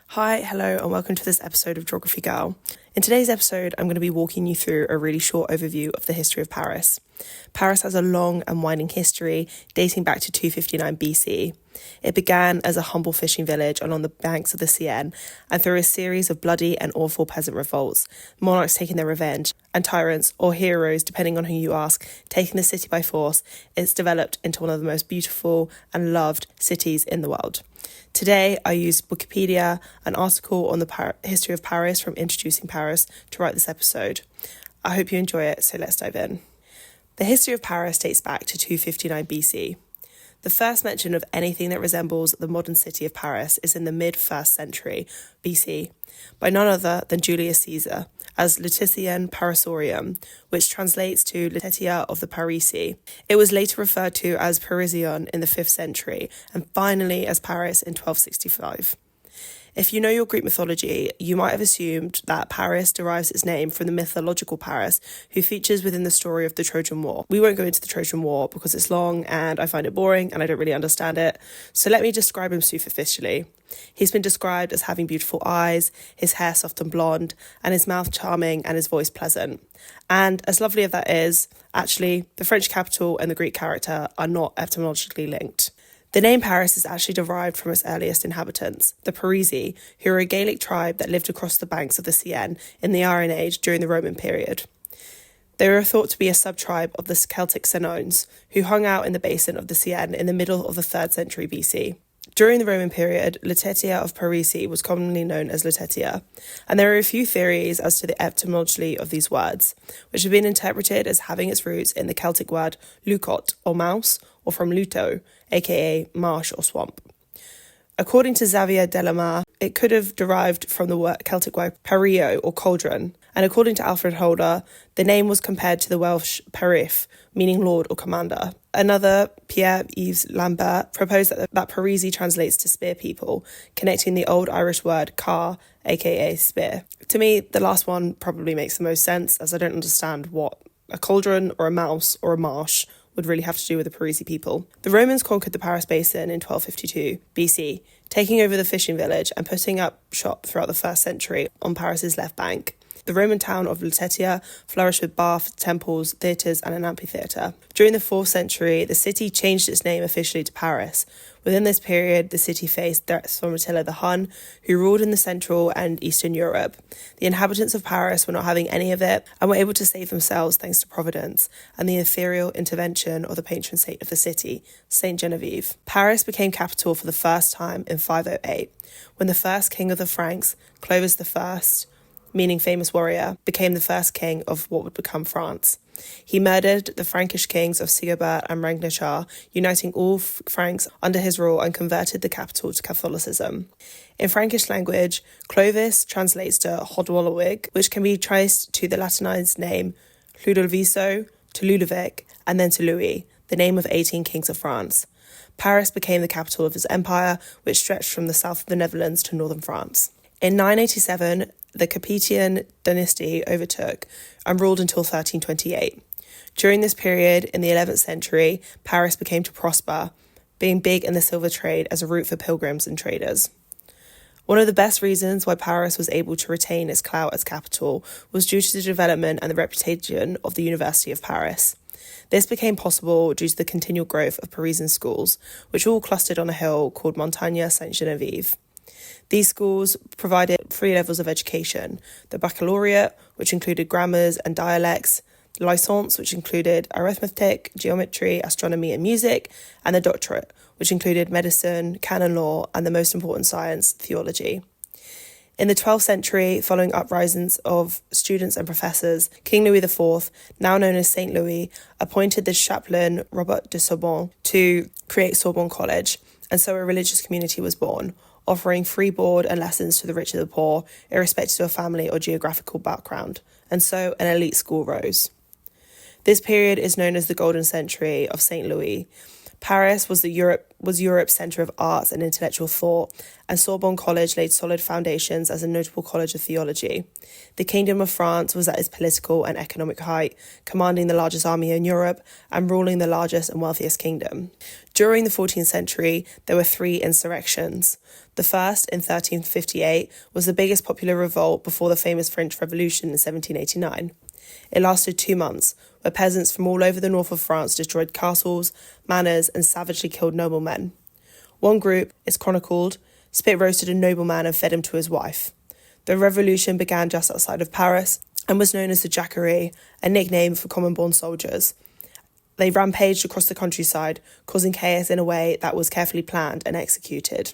Hi, hello, and welcome to this episode of Geography Girl. In today's episode, I'm going to be walking you through a really short overview of the history of Paris. Paris has a long and winding history dating back to 259 BC. It began as a humble fishing village along the banks of the Seine, and through a series of bloody and awful peasant revolts, monarchs taking their revenge, and tyrants, or heroes, depending on who you ask, taking the city by force, it's developed into one of the most beautiful and loved cities in the world. Today, I used Wikipedia, an article on the history of Paris from Introducing Paris, to write this episode. I hope you enjoy it, so let's dive in. The history of Paris dates back to 259 BC. The first mention of anything that resembles the modern city of Paris is in the mid-1st century BC, by none other than Julius Caesar, as Lutetiam Parisorium, which translates to Lutetia of the Parisi. It was later referred to as Parisian in the 5th century, and finally as Paris in 1265. If you know your Greek mythology, you might have assumed that Paris derives its name from the mythological Paris, who features within the story of the Trojan War. We won't go into the Trojan War because it's long and I find it boring and I don't really understand it, so let me describe him superficially. He's been described as having beautiful eyes, his hair soft and blonde, and his mouth charming and his voice pleasant. And as lovely as that is, actually, the French capital and the Greek character are not etymologically linked. The name Paris is actually derived from its earliest inhabitants, the Parisi, who are a Gallic tribe that lived across the banks of the Seine in the Iron Age during the Roman period. They were thought to be a sub-tribe of the Celtic Senones, who hung out in the basin of the Seine in the middle of the 3rd century BC. During the Roman period, Lutetia of Parisi was commonly known as Lutetia, and there are a few theories as to the etymology of these words, which have been interpreted as having its roots in the Celtic word lucot, or mouse, or from luto, aka marsh or swamp. According to Xavier Delamare, it could have derived from the Celtic word perio, or cauldron, and according to Alfred Holder, the name was compared to the Welsh perif, meaning lord or commander. Another, Pierre-Yves Lambert, proposed that Parisi translates to spear people, connecting the old Irish word car, aka spear. To me, the last one probably makes the most sense, as I don't understand what a cauldron or a mouse or a marsh would really have to do with the Parisi people. The Romans conquered the Paris basin in 1252 BC, taking over the fishing village and putting up shop throughout the 1st century on Paris's left bank. The Roman town of Lutetia flourished with baths, temples, theatres and an amphitheatre. During the 4th century, the city changed its name officially to Paris. Within this period, the city faced threats from Attila the Hun, who ruled in the Central and Eastern Europe. The inhabitants of Paris were not having any of it and were able to save themselves thanks to Providence and the ethereal intervention of the patron saint of the city, Saint Genevieve. Paris became capital for the first time in 508, when the first king of the Franks, Clovis I, meaning famous warrior, became the first king of what would become France. He murdered the Frankish kings of Sigebert and Ragnachar, uniting all Franks under his rule and converted the capital to Catholicism. In Frankish language, Clovis translates to Hodwolowig, which can be traced to the Latinized name Ludovico, to Ludovic, and then to Louis, the name of 18 kings of France. Paris became the capital of his empire, which stretched from the south of the Netherlands to northern France. In 987, the Capetian dynasty overtook and ruled until 1328. During this period, in the 11th century, Paris became to prosper, being big in the silver trade as a route for pilgrims and traders. One of the best reasons why Paris was able to retain its clout as capital was due to the development and the reputation of the University of Paris. This became possible due to the continual growth of Parisian schools, which all clustered on a hill called Montagne Sainte-Geneviève. These schools provided 3 levels of education: the baccalaureate, which included grammars and dialects, licence, which included arithmetic, geometry, astronomy and music, and the doctorate, which included medicine, canon law, and the most important science, theology. In the 12th century, following uprisings of students and professors, King Louis IV, now known as Saint Louis, appointed the chaplain Robert de Sorbonne to create Sorbonne College, and so a religious community was born, offering free board and lessons to the rich and the poor, irrespective of family or geographical background, and so an elite school rose. This period is known as the Golden Century of St. Louis. Paris was Europe's centre of arts and intellectual thought, and Sorbonne College laid solid foundations as a notable college of theology. The Kingdom of France was at its political and economic height, commanding the largest army in Europe and ruling the largest and wealthiest kingdom. During the 14th century, there were 3 insurrections. The first, in 1358, was the biggest popular revolt before the famous French Revolution in 1789. It lasted 2 months, where peasants from all over the north of France destroyed castles, manors, and savagely killed noblemen. One group, is chronicled, spit-roasted a nobleman and fed him to his wife. The revolution began just outside of Paris and was known as the Jacquerie, a nickname for common-born soldiers. They rampaged across the countryside, causing chaos in a way that was carefully planned and executed.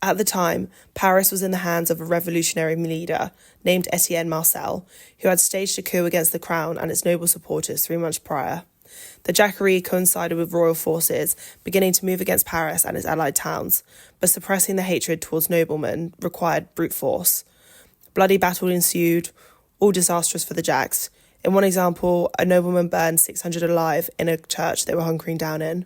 At the time, Paris was in the hands of a revolutionary leader named Etienne Marcel, who had staged a coup against the crown and its noble supporters 3 months prior. The Jacquerie coincided with royal forces beginning to move against Paris and its allied towns, but suppressing the hatred towards noblemen required brute force. Bloody battle ensued, all disastrous for the Jacks. In one example, a nobleman burned 600 alive in a church they were hunkering down in.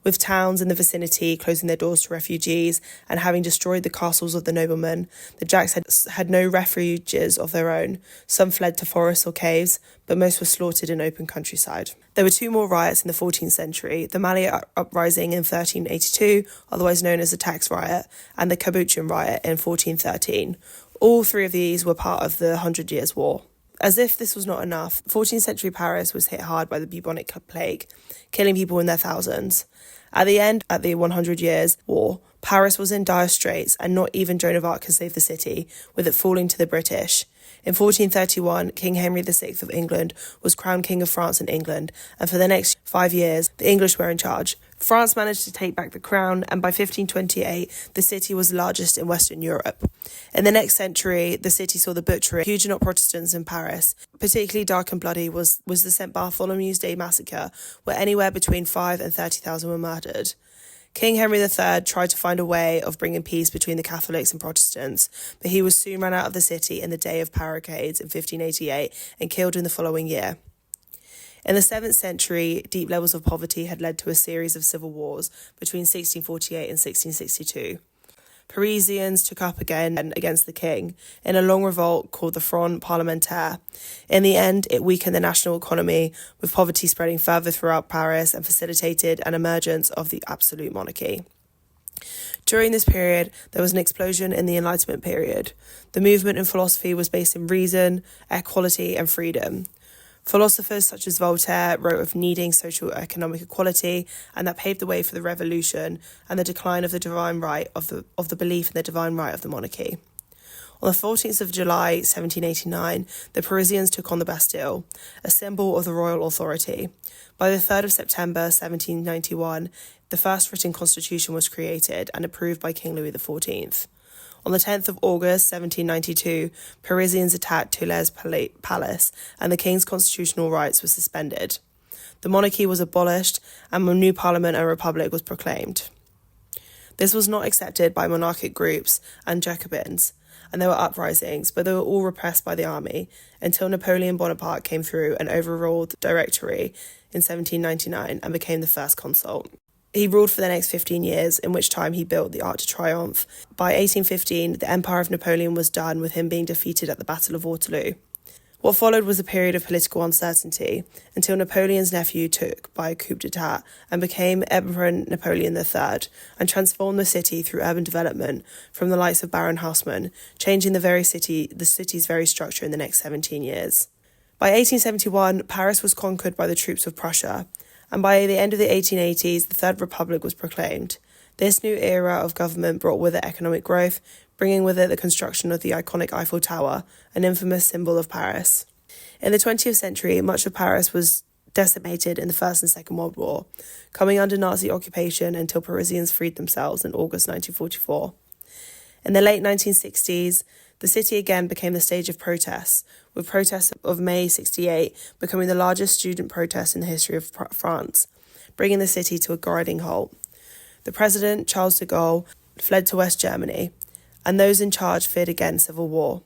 With towns in the vicinity closing their doors to refugees and having destroyed the castles of the noblemen, the Jacks had no refuges of their own. Some fled to forests or caves, but most were slaughtered in open countryside. There were 2 more riots in the 14th century, the Maillot Uprising in 1382, otherwise known as the Tax Riot, and the Capuchin Riot in 1413. All 3 of these were part of the 100 Years' War. As if this was not enough, 14th century Paris was hit hard by the bubonic plague, killing people in their thousands. At the end of the 100 Years' War, Paris was in dire straits and not even Joan of Arc could save the city, with it falling to the British. In 1431, King Henry VI of England was crowned King of France and England, and for the next 5 years, the English were in charge. France managed to take back the crown, and by 1528, the city was the largest in Western Europe. In the next century, the city saw the butchery of Huguenot Protestants in Paris. Particularly dark and bloody was the St. Bartholomew's Day massacre, where anywhere between 5,000 and 30,000 were murdered. King Henry III tried to find a way of bringing peace between the Catholics and Protestants, but he was soon run out of the city in the Day of Barricades in 1588 and killed in the following year. In the 7th century, deep levels of poverty had led to a series of civil wars between 1648 and 1662. Parisians took up again against the king in a long revolt called the Front Parlementaire. In the end, it weakened the national economy, with poverty spreading further throughout Paris and facilitated an emergence of the absolute monarchy. During this period, there was an explosion in the Enlightenment period. The movement in philosophy was based in reason, equality, and freedom. Philosophers such as Voltaire wrote of needing social economic equality, and that paved the way for the revolution and the decline of the divine right of the belief in the divine right of the monarchy. On the 14th of July 1789, the Parisians took on the Bastille, a symbol of the royal authority. By the 3rd of September 1791, the first written constitution was created and approved by King Louis XIV. On the 10th of August 1792, Parisians attacked Tuileries Palace and the king's constitutional rights were suspended. The monarchy was abolished and a new parliament and republic was proclaimed. This was not accepted by monarchic groups and Jacobins, and there were uprisings, but they were all repressed by the army until Napoleon Bonaparte came through and overruled the Directory in 1799 and became the first consul. He ruled for the next 15 years, in which time he built the Arc de Triomphe. By 1815, the empire of Napoleon was done, with him being defeated at the Battle of Waterloo. What followed was a period of political uncertainty, until Napoleon's nephew took by a coup d'etat and became Emperor Napoleon III, and transformed the city through urban development from the likes of Baron Haussmann, changing the city's very structure in the next 17 years. By 1871, Paris was conquered by the troops of Prussia, and by the end of the 1880s, the Third Republic was proclaimed. This new era of government brought with it economic growth, bringing with it the construction of the iconic Eiffel Tower, an infamous symbol of Paris. In the 20th century, much of Paris was decimated in the First and Second World War, coming under Nazi occupation until Parisians freed themselves in August 1944. In the late 1960s, the city again became the stage of protests, with protests of May 68 becoming the largest student protest in the history of France, bringing the city to a grinding halt. The president, Charles de Gaulle, fled to West Germany, and those in charge feared again civil war.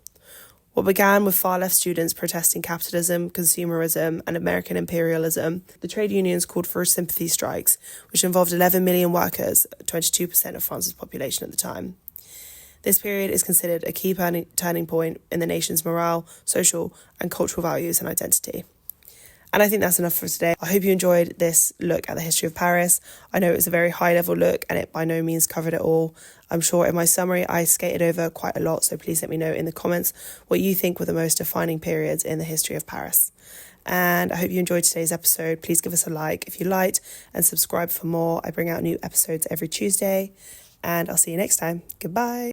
What began with far left students protesting capitalism, consumerism, and American imperialism, the trade unions called for sympathy strikes, which involved 11 million workers, 22% of France's population at the time. This period is considered a key turning point in the nation's morale, social, and cultural values and identity. And I think that's enough for today. I hope you enjoyed this look at the history of Paris. I know it was a very high-level look and it by no means covered it all. I'm sure in my summary I skated over quite a lot, so please let me know in the comments what you think were the most defining periods in the history of Paris. And I hope you enjoyed today's episode. Please give us a like if you liked and subscribe for more. I bring out new episodes every Tuesday, and I'll see you next time. Goodbye.